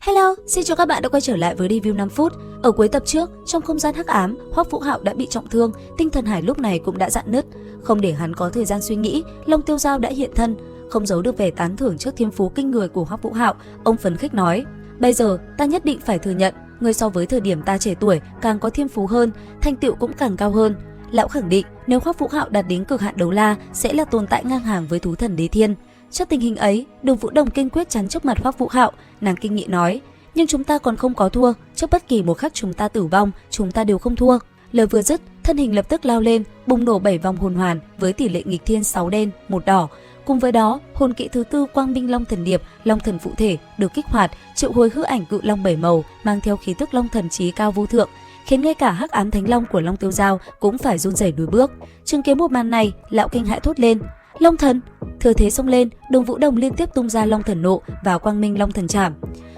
Hello, xin chào các bạn đã quay trở lại với review 5 phút. Ở cuối tập trước, trong không gian hắc ám, Hoắc Vũ Hạo đã bị trọng thương, tinh thần hải lúc này cũng đã rạn nứt. Không để hắn có thời gian suy nghĩ, Long Tiêu Dao đã hiện thân, không giấu được vẻ tán thưởng trước thiên phú kinh người của Hoắc Vũ Hạo, ông phấn khích nói: "Bây giờ, ta nhất định phải thừa nhận, người so với thời điểm ta trẻ tuổi càng có thiên phú hơn, thành tựu cũng càng cao hơn." Lão khẳng định, nếu Hoắc Vũ Hạo đạt đến cực hạn đấu la, sẽ là tồn tại ngang hàng với thú thần đế thiên. Trước tình hình ấy, Đường Vũ Đồng kiên quyết chắn trước mặt Hoắc Vũ Hạo, nàng kinh nghị nói: "Nhưng chúng ta còn không có thua, trước bất kỳ một khắc chúng ta tử vong, chúng ta đều không thua." Lời vừa dứt, thân hình lập tức lao lên, bùng nổ 7 vòng hồn hoàn với tỷ lệ nghịch thiên 6 đen, 1 đỏ. Cùng với đó, hồn kỹ thứ tư Quang Minh Long Thần Điệp, Long Thần phụ thể được kích hoạt, triệu hồi hư ảnh cự long 7 màu, mang theo khí tức long thần trí cao vô thượng, khiến ngay cả hắc ám thánh long của Long Tiêu Dao cũng phải run rẩy lùi bước. Chứng kiến một màn này, lão kinh hãi thốt lên: "Long thần!" Thừa thế xông lên, Đường Vũ Đồng liên tiếp tung ra Long Thần Nộ và Quang Minh Long Thần Trảm.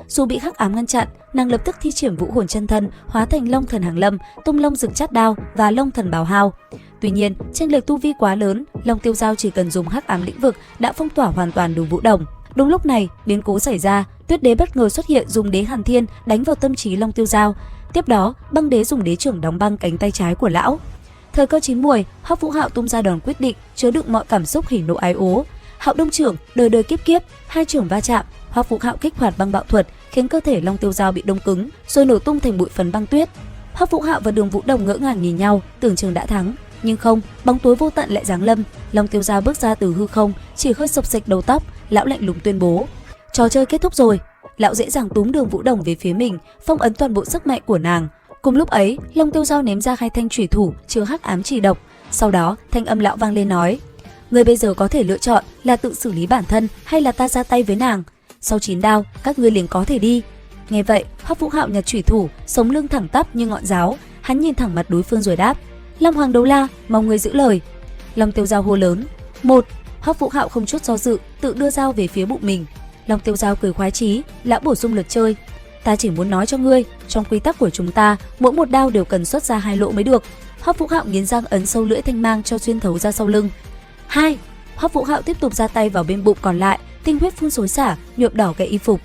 Dù bị hắc ám ngăn chặn, nàng lập tức thi triển Vũ Hồn Chân Thân, hóa thành Long Thần Hàng Lâm, tung Long Rực Chát Đao và Long Thần Bào Hao. Tuy nhiên, chênh lệch tu vi quá lớn, Long Tiêu Dao chỉ cần dùng hắc ám lĩnh vực đã phong tỏa hoàn toàn Đường Vũ Đồng. Đúng lúc này, biến cố xảy ra, Tuyết Đế bất ngờ xuất hiện dùng Đế Hàn Thiên đánh vào tâm trí Long Tiêu Dao. Tiếp đó, Băng Đế dùng đế trưởng đóng băng cánh tay trái của lão. Thời cơ chín muồi, Hoắc Vũ Hạo tung ra đòn quyết định, chứa đựng mọi cảm xúc hỉ nộ ái ố. Hạo Đông trưởng, đời đời kiếp kiếp, hai trưởng va chạm, Hoắc Vũ Hạo kích hoạt băng bạo thuật, khiến cơ thể Long Tiêu Dao bị đông cứng, rồi nổ tung thành bụi phấn băng tuyết. Hoắc Vũ Hạo và Đường Vũ Đồng ngỡ ngàng nhìn nhau, tưởng chừng đã thắng, nhưng không, bóng tối vô tận lại giáng lâm. Long Tiêu Dao bước ra từ hư không, chỉ hơi xộc xệch đầu tóc, lão lạnh lùng tuyên bố: "Trò chơi kết thúc rồi." Lão dễ dàng túm Đường Vũ Đồng về phía mình, phong ấn toàn bộ sức mạnh của nàng. Cùng lúc ấy, Long Tiêu Dao ném ra hai thanh chủy thủ chứa hắc ám chỉ độc. Sau đó, thanh âm lão vang lên nói: "Người bây giờ có thể lựa chọn là tự xử lý bản thân hay là ta ra tay với nàng. Sau 9 đao, các ngươi liền có thể đi." Nghe vậy, Hoắc Vũ Hạo nhặt chủy thủ, sống lưng thẳng tắp như ngọn giáo, hắn nhìn thẳng mặt đối phương rồi đáp: "Long Hoàng Đấu La, mong ngươi giữ lời." Long Tiêu Dao hô lớn: "Một!" Hoắc Vũ Hạo không chút do dự, tự đưa dao về phía bụng mình. Long Tiêu Dao cười khoái chí, lão bổ sung lượt chơi: "Ta chỉ muốn nói cho ngươi, trong quy tắc của chúng ta, mỗi một đao đều cần xuất ra 2 lỗ mới được." Hoắc Vũ Hạo nghiến răng ấn sâu lưỡi thanh mang cho xuyên thấu ra sau lưng. 2. Hoắc Vũ Hạo tiếp tục ra tay vào bên bụng còn lại, tinh huyết phun xối xả, nhuộm đỏ cái y phục.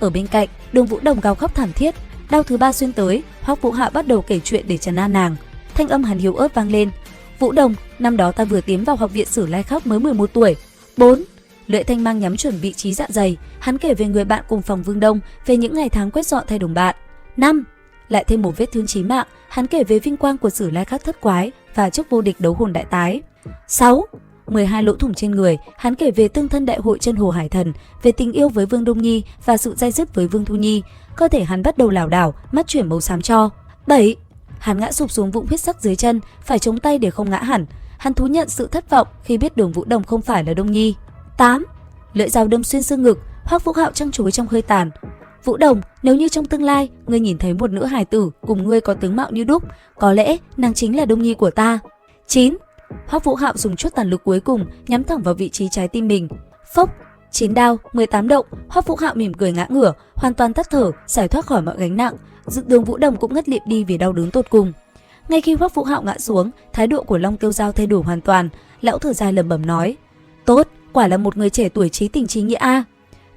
Ở bên cạnh, Đường Vũ Đồng gào khóc thảm thiết. Đao thứ 3 xuyên tới, Hoắc Vũ Hạo bắt đầu kể chuyện để trấn an nàng. Thanh âm hắn hiếu ớt vang lên: "Vũ Đồng, năm đó ta vừa tiến vào học viện Sử Lai Khắc mới 11 tuổi." 4. Lưỡi thanh mang nhắm chuẩn vị trí dạ dày, hắn kể về người bạn cùng phòng Vương Đông, về những ngày tháng quét dọn thay đồng bạn. 5. Lại thêm một vết thương chí mạng, hắn kể về vinh quang của Sử Lai Khắc thất quái và chức vô địch đấu hồn đại tái. 6. 12 lỗ thủng trên người, hắn kể về tương thân đại hội chân hồ hải thần, về tình yêu với Vương Đông Nhi và sự day dứt với Vương Thu Nhi. Cơ thể hắn bắt đầu lảo đảo, mắt chuyển màu xám tro. 7. Hắn ngã sụp xuống vũng huyết sắc dưới chân, phải chống tay để không ngã hẳn. Hắn thú nhận sự thất vọng khi biết Đường Vũ Đồng không phải là Đông Nhi. 8. Lưỡi dao đâm xuyên xương ngực, Hoắc Vũ Hạo trăng chối trong hơi tàn: "Vũ Đồng, nếu như trong tương lai ngươi nhìn thấy một nữ hài tử cùng ngươi có tướng mạo như đúc, có lẽ nàng chính là Đông Nhi của ta." 9. Hoắc Vũ Hạo dùng chút tàn lực cuối cùng nhắm thẳng vào vị trí trái tim mình. Phốc, 9 đao, 18 động, Hoắc Vũ Hạo mỉm cười ngã ngửa, hoàn toàn tắt thở, giải thoát khỏi mọi gánh nặng. Đường Vũ Đồng cũng ngất lịm đi vì đau đớn tột cùng. Ngay khi Hoắc Vũ Hạo ngã xuống, thái độ của Long Tiêu Dao thay đổi hoàn toàn. Lão thở dài lẩm bẩm nói: "Tốt, quả là một người trẻ tuổi trí tình trí nghĩa a."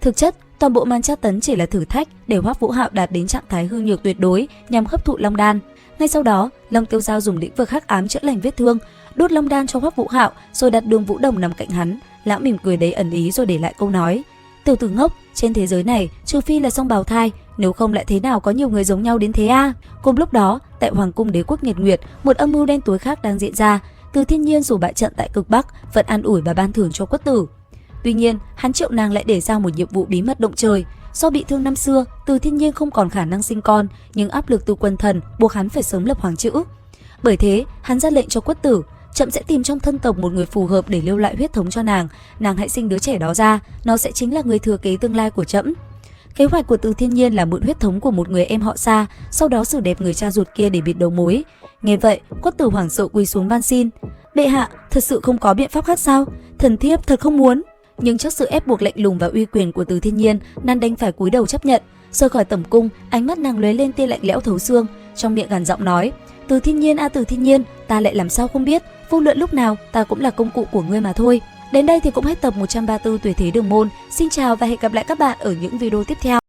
Thực chất, toàn bộ màn tra tấn chỉ là thử thách để Hoắc Vũ Hạo đạt đến trạng thái hư nhược tuyệt đối nhằm hấp thụ long đan. Ngay sau đó, Long Tiêu Dao dùng lĩnh vực hắc ám chữa lành vết thương, đốt long đan cho Hoắc Vũ Hạo, rồi đặt Đường Vũ Đồng nằm cạnh hắn. Lão mỉm cười đầy ẩn ý rồi để lại câu nói: "Tiểu tử ngốc, trên thế giới này trừ phi là song bào thai, nếu không lại thế nào có nhiều người giống nhau đến thế a?" Cùng lúc đó, tại Hoàng cung Đế quốc Nhật Nguyệt, một âm mưu đen tối khác đang diễn ra. Từ Thiên Nhiên dù bại trận tại cực Bắc, vẫn an ủi và ban thưởng cho Quất Tử. Tuy nhiên, hắn triệu nàng lại để ra một nhiệm vụ bí mật động trời. Do bị thương năm xưa, Từ Thiên Nhiên không còn khả năng sinh con, nhưng áp lực từ quân thần buộc hắn phải sớm lập hoàng chữ. Bởi thế, hắn ra lệnh cho Quất Tử: "Trẫm sẽ tìm trong thân tộc một người phù hợp để lưu lại huyết thống cho nàng hãy sinh đứa trẻ đó ra, nó sẽ chính là người thừa kế tương lai của trẫm." Kế hoạch của Từ Thiên Nhiên là mượn huyết thống của một người em họ Sa, sau đó xử đẹp người cha ruột kia để bịt đầu mối. Nghe vậy, Quất Tử hoảng sợ quỳ xuống van xin: "Bệ hạ, thật sự không có biện pháp khác sao? Thần thiếp thật không muốn." Nhưng trước sự ép buộc lạnh lùng và uy quyền của Từ Thiên Nhiên, nàng đành phải cúi đầu chấp nhận. Rời khỏi tẩm cung, ánh mắt nàng lóe lên tia lạnh lẽo thấu xương, trong miệng gằn giọng nói: "Từ Thiên Nhiên a Từ Thiên Nhiên, ta lại làm sao không biết, vô luận lúc nào ta cũng là công cụ của ngươi mà thôi." Đến đây thì cũng hết tập 134 Tuyệt Thế Đường Môn. Xin chào và hẹn gặp lại các bạn ở những video tiếp theo.